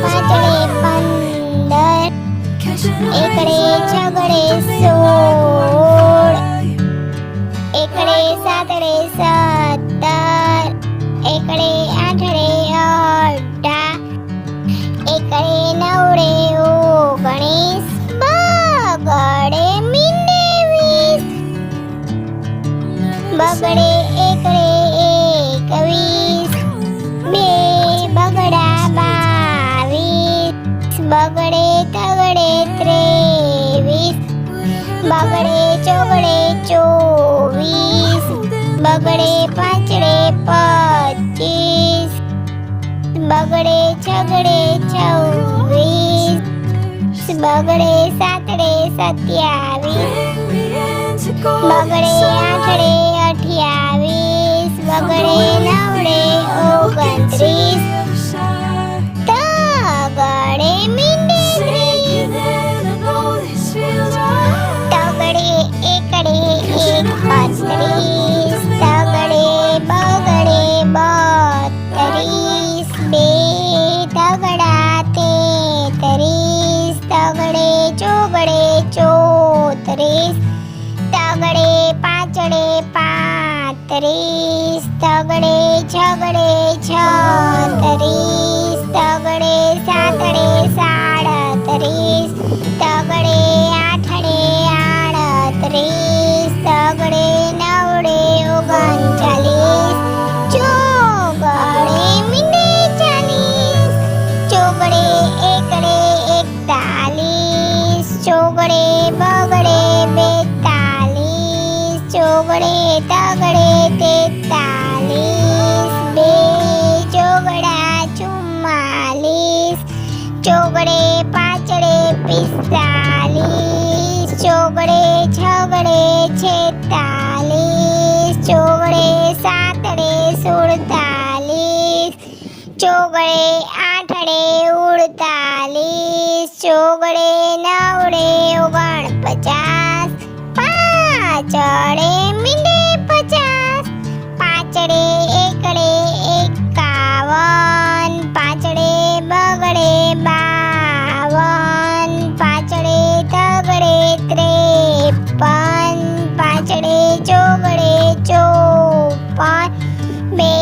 પાંચડે 15, એકડે છગડે 16, એકડે સાતડે 17, એકડે આઠડે 18, એકડે નવડે 19, બગડે મીંડે 20, બગડે એકડે 21, બે બગડા 22, બગડે તગડે 23, બગડે ચોગડે 24, બગડે પાંચડે 25, બગડે છગડે 26, બગડે સાતડે 27, બગડે આઠડે 28, બગડે નવડે 29, તગડે મીંડે 30, તગડે એકડે 31, તગડે બગડે 32, બે તગડા 33, તગડે ચોગડે 34, તગડે પાંચડે 35, તગડે છગડે 36, તગડે સાતડે 37, તગડે આઠડે 38, તગડે નવડે 39, ચોગડે મીંડે 40, ચોગડે એકડે 41, ચોગડે બગડે 42, ચોગડે તગડે 43, બે ચોગડા 44, ચોગડે પાંચડે 45, ચોગડે છગડે 46, ચોગડે સાતડે 47, ચોગડે આઠડે 48, ચોગડે નવડે 49, પાંચડે મીંડે 50, પાંચડે એકડે 51, પાંચડે બગડે 52, પાંચડે તગડે 53, પાંચડે ચોગડે 54, બે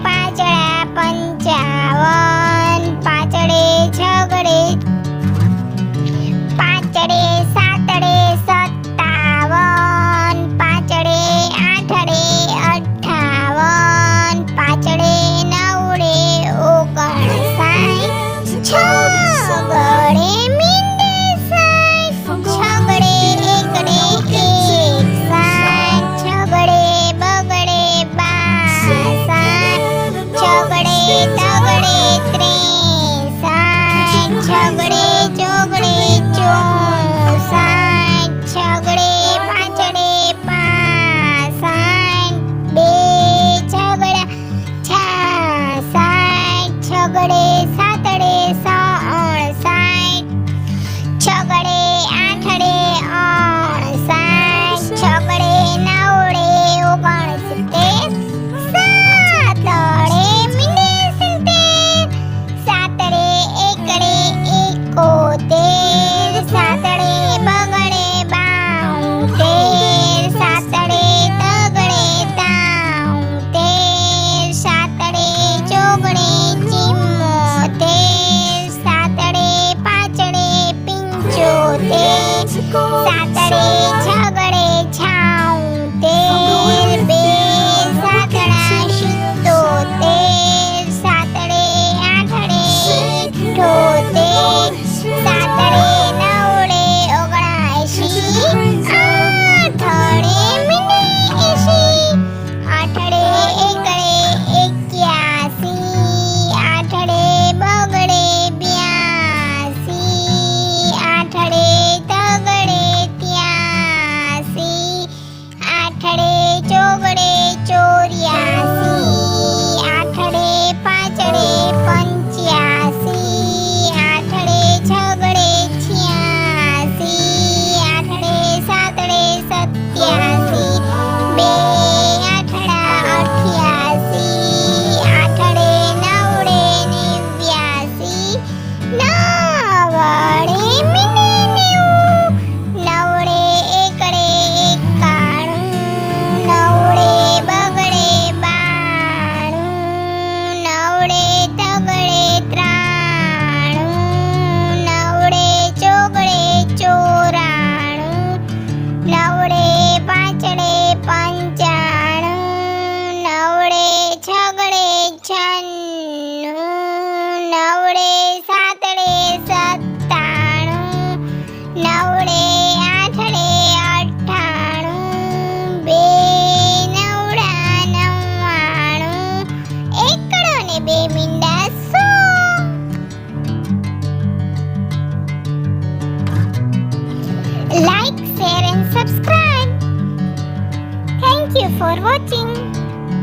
પાંચડા 55, પાંચડે છગડે, પાંચડે સાતડે 57, પાંચડે આઠડે 58, પાંચડે નવડે 59, છગડે મીંડે 60, છગડે એકડે 61, છગડે બગડે 62, છગડે તગડે 63, છગડે ચોગડે 64, છગડે પાંચડે 65, બે છગડા 66, છગડે સાતડે 67, છગડે આઠડે 59, છગડે નવડે 69, સાતડે મીંડે 70, સાતડે એકડે 71, સાતડે બગડે 72, સાતડે તગડે 73, સાતડે ચોગડે 74, સાતડે પાંચડે 75, સાતડે છગડે 76, બે સાતડા 77, સાતડે આઠડે 78, સાતડે નવડે 79, આઠડે મીંડે 80, આઠડે એકડે 81, આઠડે બગડે 82, આઠડે તગડે 83, નવડે